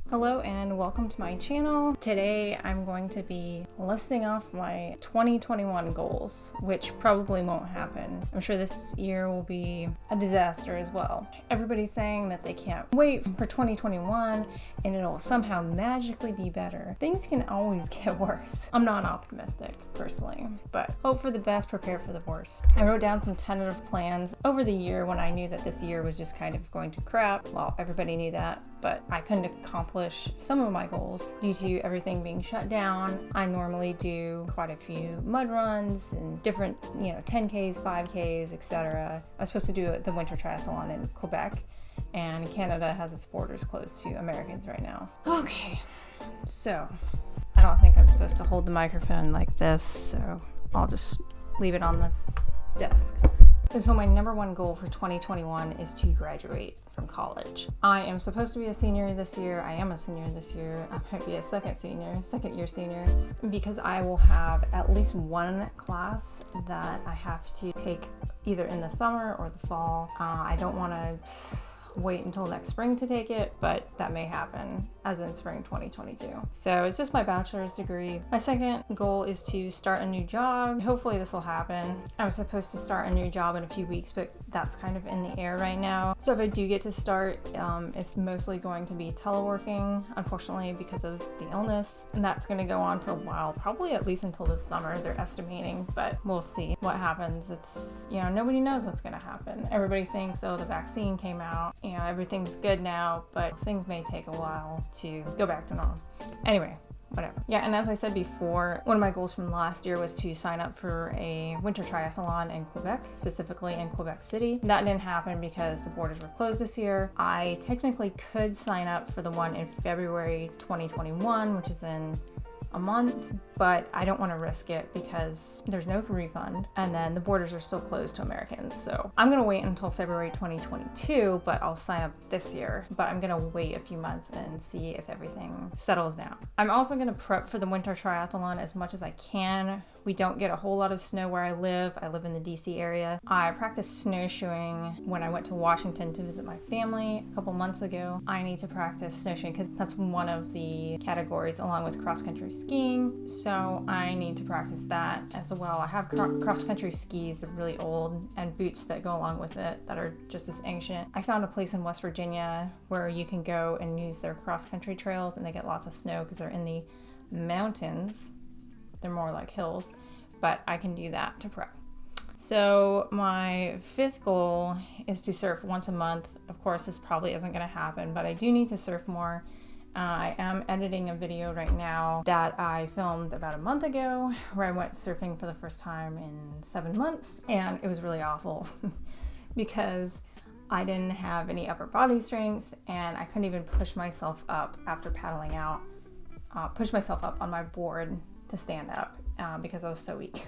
Hello and welcome to my channel. Today I'm going to be listing off my 2021 goals, which probably won't happen. I'm sure this year will be a disaster as well. Everybody's saying that they can't wait for 2021 and it'll somehow magically be better. Things can always get worse. I'm not optimistic personally, but hope for the best, prepare for the worst. I wrote down some tentative plans over the year when I knew that this year was just kind of going to crap. Well, everybody knew that, but I couldn't accomplish some of my goals due to everything being shut down. I normally do quite a few mud runs and different, 10Ks, 5Ks, etc. I was supposed to do the Winter Triathlon in Quebec, and Canada has its borders closed to Americans right now. Okay, so I don't think I'm supposed to hold the microphone like this, so I'll just leave it on the desk. And so my number one goal for 2021 is to graduate from college. I am supposed to be a senior this year. I am a senior this year. I might be a second year senior, because I will have at least one class that I have to take either in the summer or the fall. I don't want to wait until next spring to take it, but that may happen as in spring 2022. So it's just my bachelor's degree. My second goal is to start a new job. Hopefully this will happen. I was supposed to start a new job in a few weeks, but that's kind of in the air right now. So if I do get to start, it's mostly going to be teleworking, unfortunately, because of the illness. And that's going to go on for a while, probably at least until this summer, they're estimating, but we'll see what happens. It's, nobody knows what's going to happen. Everybody thinks, oh, the vaccine came out, everything's good now, but things may take a while to go back to normal. Anyway, whatever. Yeah, and as I said before, one of my goals from last year was to sign up for a Winter Triathlon in Quebec, specifically in Quebec City. That didn't happen because the borders were closed this year. I technically could sign up for the one in February 2021, which is in a month, but I don't want to risk it because there's no refund, and then the borders are still closed to Americans. So I'm going to wait until February 2022, but I'll sign up this year. But I'm going to wait a few months and see if everything settles down. I'm also going to prep for the Winter Triathlon as much as I can. We don't get a whole lot of snow where I live. I live in the DC area. I practiced snowshoeing when I went to Washington to visit my family a couple months ago. I need to practice snowshoeing because that's one of the categories along with cross-country skiing. So I need to practice that as well. I have cross-country skis, they're really old, and boots that go along with it that are just as ancient. I found a place in West Virginia where you can go and use their cross-country trails, and they get lots of snow because they're in the mountains. They're more like hills, but I can do that to prep. So my fifth goal is to surf once a month. Of course, this probably isn't going to happen, but I do need to surf more. I am editing a video right now that I filmed about a month ago where I went surfing for the first time in 7 months, and it was really awful because I didn't have any upper body strength and I couldn't even push myself up after paddling out, push myself up on my board to stand up because I was so weak.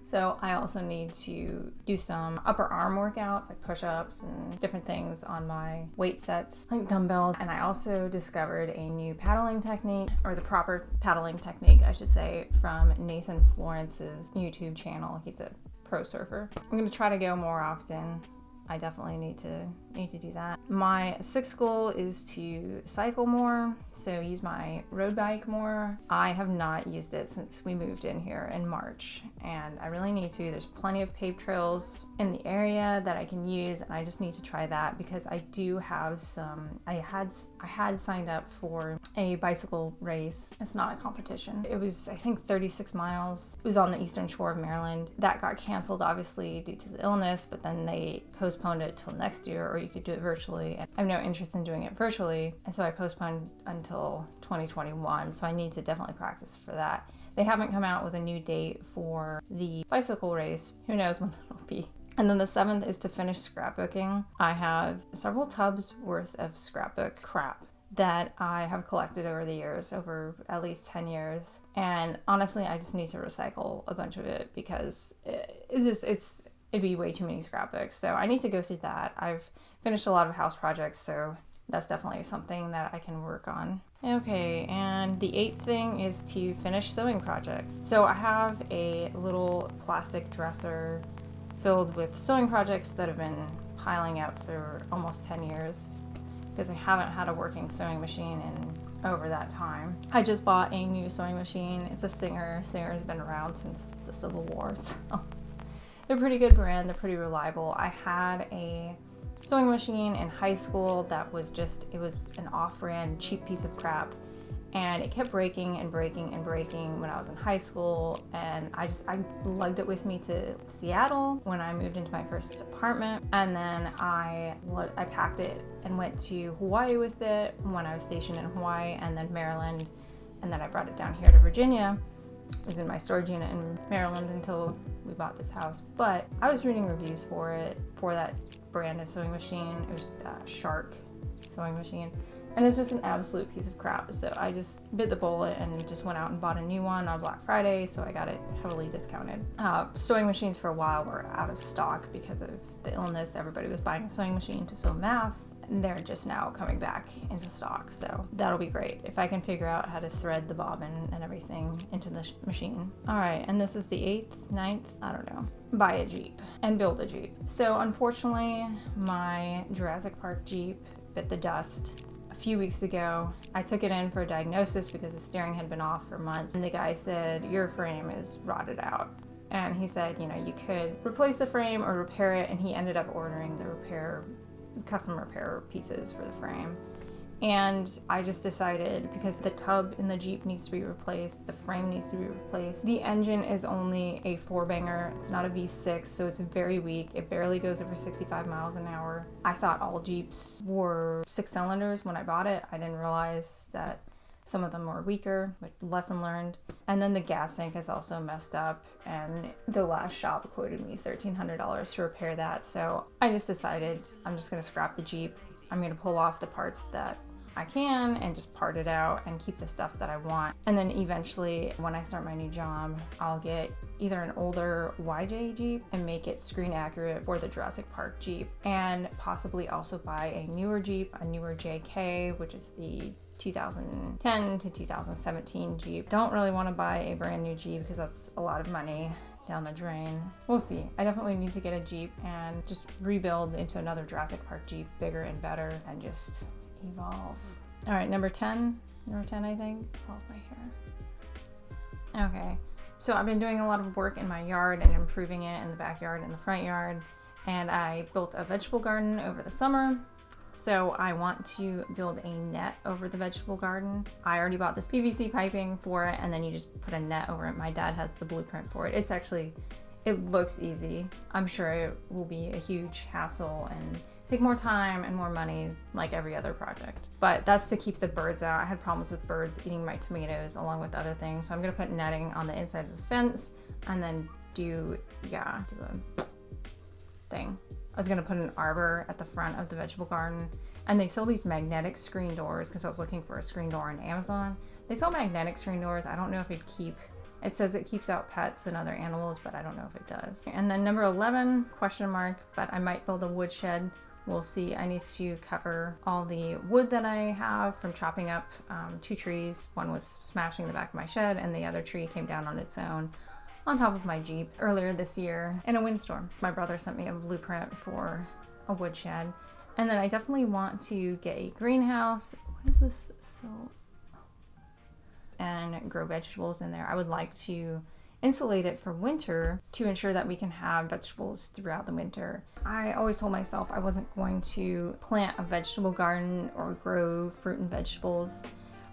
So I also need to do some upper arm workouts like push-ups and different things on my weight sets like dumbbells. And I also discovered a new paddling technique, or the proper paddling technique I should say, from Nathan Florence's YouTube channel. He's a pro surfer. I'm going to try to go more often. I definitely need to do that. My sixth goal is to cycle more, so use my road bike more. I have not used it since we moved in here in March, and I really need to. There's plenty of paved trails in the area that I can use, and I just need to try that because I do have some. I had signed up for a bicycle race. It's not a competition. It was, I think, 36 miles. It was on the eastern shore of Maryland. That got canceled obviously due to the illness, but then they postponed it till next year, or you could do it virtually. I have no interest in doing it virtually, and so I postponed until 2021. So I need to definitely practice for that. They haven't come out with a new date for the bicycle race. Who knows when it'll be. And then the seventh is to finish scrapbooking. I have several tubs worth of scrapbook crap that I have collected over the years, over at least 10 years. And honestly, I just need to recycle a bunch of it because it'd be way too many scrapbooks. So I need to go through that. I've finished a lot of house projects, so that's definitely something that I can work on. Okay, and the eighth thing is to finish sewing projects. So I have a little plastic dresser filled with sewing projects that have been piling up for almost 10 years. because I haven't had a working sewing machine in over that time. I just bought a new sewing machine. It's a Singer. Singer's been around since the Civil War, so they're a pretty good brand. They're pretty reliable. I had a sewing machine in high school that was it was an off-brand cheap piece of crap, and it kept breaking and breaking and breaking when I was in high school, and I lugged it with me to Seattle when I moved into my first apartment, and then I packed it and went to Hawaii with it when I was stationed in Hawaii, and then Maryland, and then I brought it down here to Virginia. It was in my storage unit in Maryland until we bought this house. But I was reading reviews for that brand of sewing machine. It was a Shark sewing machine, and it's just an absolute piece of crap. So I just bit the bullet and just went out and bought a new one on Black Friday, so I got it heavily discounted. Sewing machines for a while were out of stock because of the illness. Everybody was buying a sewing machine to sew masks, and they're just now coming back into stock, so that'll be great if I can figure out how to thread the bobbin and everything into the machine. All right, and this is the 8th, 9th, I don't know. Buy a Jeep and build a Jeep. So unfortunately, my Jurassic Park Jeep bit the dust a few weeks ago. I took it in for a diagnosis because the steering had been off for months, and the guy said, your frame is rotted out. And he said, you could replace the frame or repair it, and he ended up ordering the custom repair pieces for the frame. And I just decided, because the tub in the Jeep needs to be replaced, the frame needs to be replaced. The engine is only a 4-banger. It's not a V6, so it's very weak. It barely goes over 65 miles an hour. I thought all Jeeps were 6 cylinders when I bought it. I didn't realize that some of them were weaker, but lesson learned. And then the gas tank is also messed up, and the last shop quoted me $1,300 to repair that. So I just decided I'm just gonna scrap the Jeep. I'm gonna pull off the parts that I can and just part it out and keep the stuff that I want. And then eventually, when I start my new job, I'll get either an older YJ Jeep and make it screen accurate for the Jurassic Park Jeep, and possibly also buy a newer Jeep, a newer JK, which is the 2010 to 2017 Jeep. Don't really want to buy a brand new Jeep because that's a lot of money down the drain. We'll see. I definitely need to get a Jeep and just rebuild into another Jurassic Park Jeep, bigger and better, and just evolve. All right, number 10, I think. Oh, my hair. Okay, so I've been doing a lot of work in my yard and improving it in the backyard and the front yard, and I built a vegetable garden over the summer. So I want to build a net over the vegetable garden. I already bought this PVC piping for it, and then you just put a net over it. My dad has the blueprint for it. It looks easy. I'm sure it will be a huge hassle and take more time and more money like every other project. But that's to keep the birds out. I had problems with birds eating my tomatoes along with other things. So I'm gonna put netting on the inside of the fence and then do a thing. I was gonna put an arbor at the front of the vegetable garden, and they sell these magnetic screen doors because I was looking for a screen door on Amazon. They sell magnetic screen doors. I don't know if it says it keeps out pets and other animals, but I don't know if it does. And then number 11, question mark, but I might build a wood shed. We'll see. I need to cover all the wood that I have from chopping up 2 trees. One was smashing the back of my shed, and the other tree came down on its own on top of my Jeep earlier this year in a windstorm. My brother sent me a blueprint for a wood shed. And then I definitely want to get a greenhouse. What is this? And grow vegetables in there. I would like to insulate it for winter to ensure that we can have vegetables throughout the winter. I always told myself I wasn't going to plant a vegetable garden or grow fruit and vegetables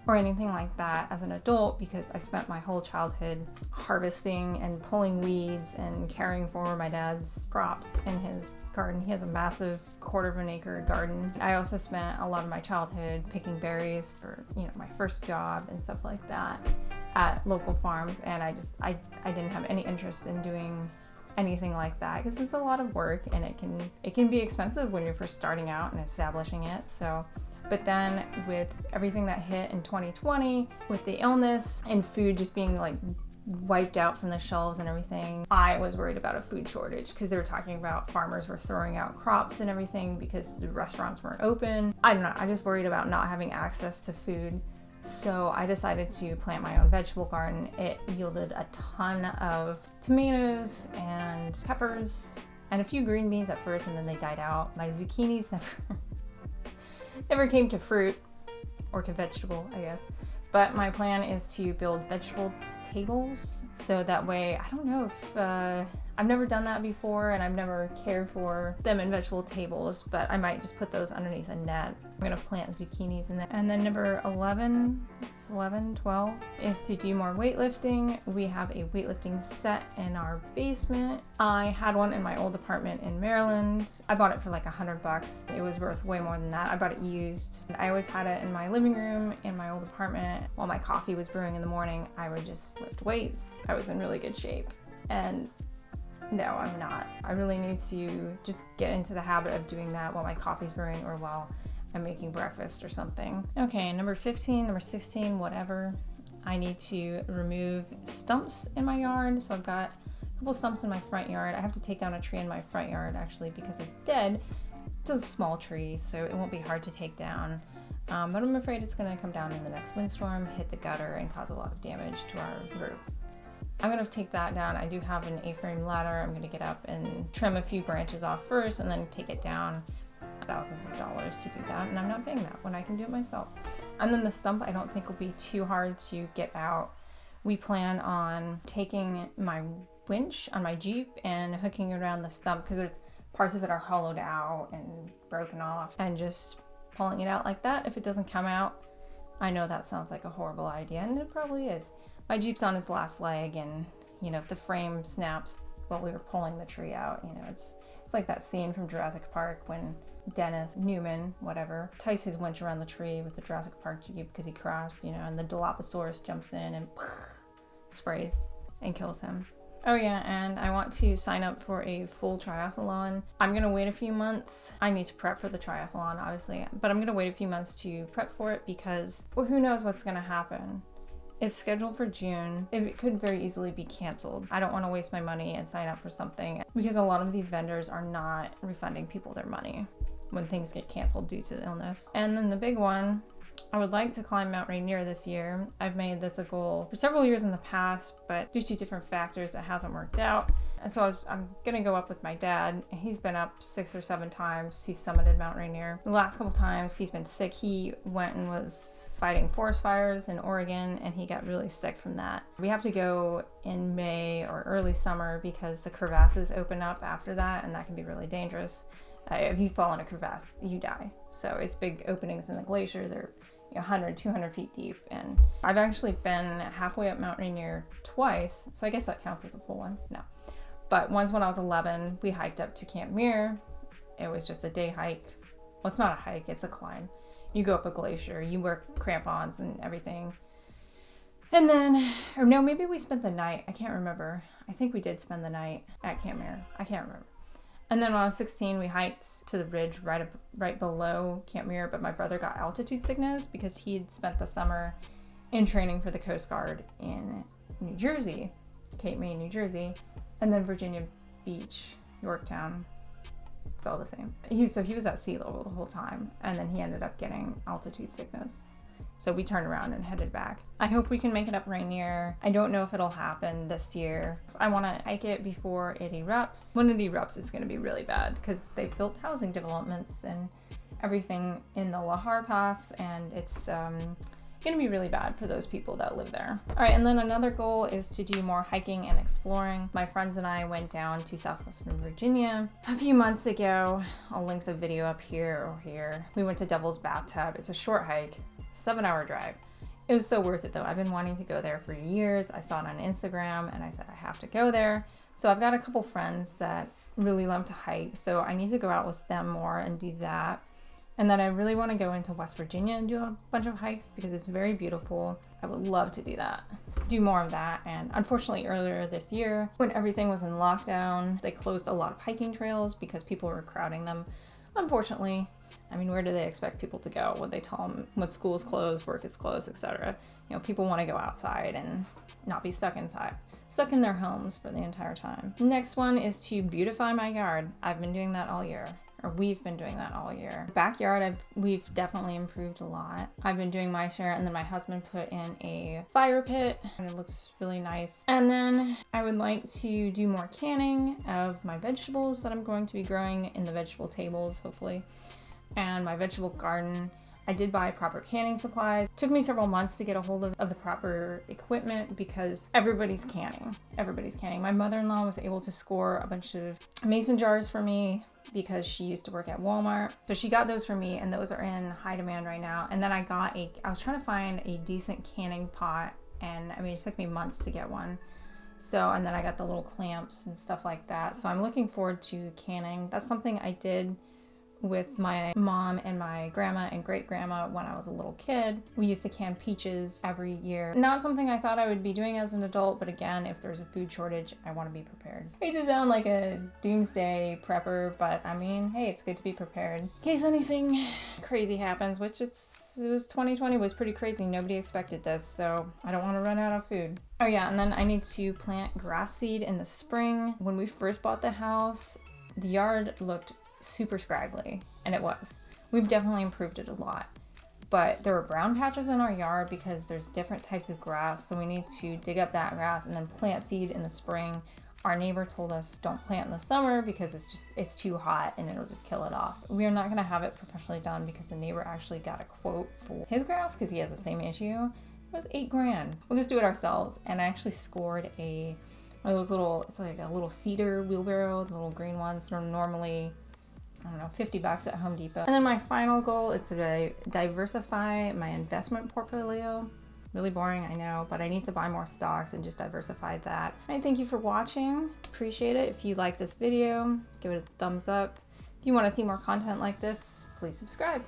or anything like that as an adult, because I spent my whole childhood harvesting and pulling weeds and caring for my dad's crops in his garden. He has a massive 1/4 acre garden. I also spent a lot of my childhood picking berries for, my first job and stuff like that at local farms, and I didn't have any interest in doing anything like that because it's a lot of work and it can be expensive when you're first starting out and establishing it. But then with everything that hit in 2020, with the illness and food just being wiped out from the shelves and everything, I was worried about a food shortage because they were talking about farmers were throwing out crops and everything because the restaurants weren't open. I don't know, I just worried about not having access to food. So I decided to plant my own vegetable garden. It yielded a ton of tomatoes and peppers and a few green beans at first, and then they died out. My zucchinis never came to fruit or to vegetable, I guess. But my plan is to build vegetable tables, so that way, I don't know if, I've never done that before and I've never cared for them in vegetable tables, but I might just put those underneath a net. I'm gonna plant zucchinis in there. And then number 12 is to do more weightlifting. We have a weightlifting set in our basement. I had one in my old apartment in Maryland. I bought it for like $100. It was worth way more than that. I bought it used. I always had it in my living room in my old apartment. While my coffee was brewing in the morning, I would just lift weights. I was in really good shape. And no, I'm not. I really need to just get into the habit of doing that while my coffee's brewing or while I'm making breakfast or something. Okay, number 15, number 16, whatever. I need to remove stumps in my yard. So I've got a couple stumps in my front yard. I have to take down a tree in my front yard actually because it's dead. It's a small tree, so it won't be hard to take down. But I'm afraid it's gonna come down in the next windstorm, hit the gutter, and cause a lot of damage to our roof. I'm gonna take that down. I do have an A-frame ladder. I'm gonna get up and trim a few branches off first and then take it down. Thousands of dollars to do that, and I'm not paying that when I can do it myself. And then the stump I don't think will be too hard to get out. We plan on taking my winch on my Jeep and hooking it around the stump because there's parts of it are hollowed out and broken off, and just pulling it out like that. If it doesn't come out, I know that sounds like a horrible idea, and it probably is. My Jeep's on its last leg, and you know, if the frame snaps while we were pulling the tree out, you know, it's like that scene from Jurassic Park when Dennis Newman, whatever, ties his winch around the tree with the Jurassic Park Jeep because he crashed, you know, and the Dilophosaurus jumps in and sprays and kills him. Oh yeah, and I want to sign up for a full triathlon. I'm gonna wait a few months. I need to prep for the triathlon, obviously, but I'm gonna wait a few months to prep for it because, well, who knows what's gonna happen. It's scheduled for June. It could very easily be canceled. I don't want to waste my money and sign up for something because a lot of these vendors are not refunding people their money when things get canceled due to illness. And then the big one, I would like to climb Mount Rainier this year. I've made this a goal for several years in the past, but due to different factors, it hasn't worked out. And so I'm gonna go up with my dad. He's been up 6 or 7 times. He's summited Mount Rainier. The last couple times he's been sick. He went and was fighting forest fires in Oregon, and he got really sick from that. We have to go in May or early summer because the crevasses open up after that, and that can be really dangerous. If you fall in a crevasse, you die. So it's big openings in the glacier. They're 100, 200 feet deep. And I've actually been halfway up Mount Rainier twice, so I guess that counts as a full one. No. But once when I was 11, we hiked up to Camp Muir. It was just a day hike. Well, it's not a hike, it's a climb. You go up a glacier, you wear crampons and everything. And then, or no, maybe we spent the night. I can't remember. I think we did spend the night at Camp Muir. I can't remember. And then when I was 16, we hiked to the ridge right below Camp Muir, but my brother got altitude sickness because he'd spent the summer in training for the Coast Guard in New Jersey, Cape May, New Jersey, and then Virginia Beach, Yorktown. It's all the same. He was at sea level the whole time, and then he ended up getting altitude sickness. So we turned around and headed back. I hope we can make it up Rainier. I don't know if it'll happen this year. I want to hike it before it erupts. When it erupts, it's going to be really bad because they've built housing developments and everything in the Lahar Pass, and it's going to be really bad for those people that live there. All right, and then another goal is to do more hiking and exploring. My friends and I went down to southwestern Virginia a few months ago. I'll link the video up here or here. We went to Devil's Bathtub. It's a short hike, 7-hour drive. It was so worth it though. I've been wanting to go there for years. I saw it on Instagram and I said I have to go there. So I've got a couple friends that really love to hike, so I need to go out with them more and do that. And then I really want to go into West Virginia and do a bunch of hikes because it's very beautiful. I would love to do that. Do more of that. And unfortunately earlier this year, when everything was in lockdown, they closed a lot of hiking trails because people were crowding them. Unfortunately, I mean, where do they expect people to go when they tell them when school is closed, work is closed, etc.? People want to go outside and not be stuck in their homes for the entire time. Next one is to beautify my yard. I've been doing that all year. Or we've been doing that all year. Backyard, we've definitely improved a lot. I've been doing my share, and then my husband put in a fire pit, and it looks really nice. And then I would like to do more canning of my vegetables that I'm going to be growing in the vegetable tables, hopefully. and my vegetable garden. I did buy proper canning supplies. It took me several months to get a hold of the proper equipment because everybody's canning. Everybody's canning. My mother-in-law was able to score a bunch of mason jars for me because she used to work at Walmart. So she got those for me, and those are in high demand right now. And then I was trying to find a decent canning pot, and I mean, it took me months to get one. So, and then I got the little clamps and stuff like that. So I'm looking forward to canning. That's something I did with my mom and my grandma and great grandma when I was a little kid. We used to can peaches every year. Not something I thought I would be doing as an adult, but again, if there's a food shortage, I want to be prepared. I hate to sound like a doomsday prepper, but I mean, hey, it's good to be prepared in case anything crazy happens, which it was 2020 was pretty crazy. Nobody expected this, so I don't want to run out of food. Oh yeah, and then I need to plant grass seed in the spring. When we first bought the house, the yard looked super scraggly, and it was. We've definitely improved it a lot, but there were brown patches in our yard because there's different types of grass, so we need to dig up that grass and then plant seed in the spring. Our neighbor told us don't plant in the summer because it's too hot and it'll just kill it off. We are not going to have it professionally done because the neighbor actually got a quote for his grass because he has the same issue. It was $8,000. We'll just do it ourselves. And I actually scored one of those little, it's like a little cedar wheelbarrow, the little green ones. They're normally, I don't know, $50 at Home Depot. And then my final goal is to diversify my investment portfolio. Really boring, I know, but I need to buy more stocks and just diversify that. I thank you for watching. Appreciate it. If you like this video, give it a thumbs up. If you want to see more content like this, please subscribe.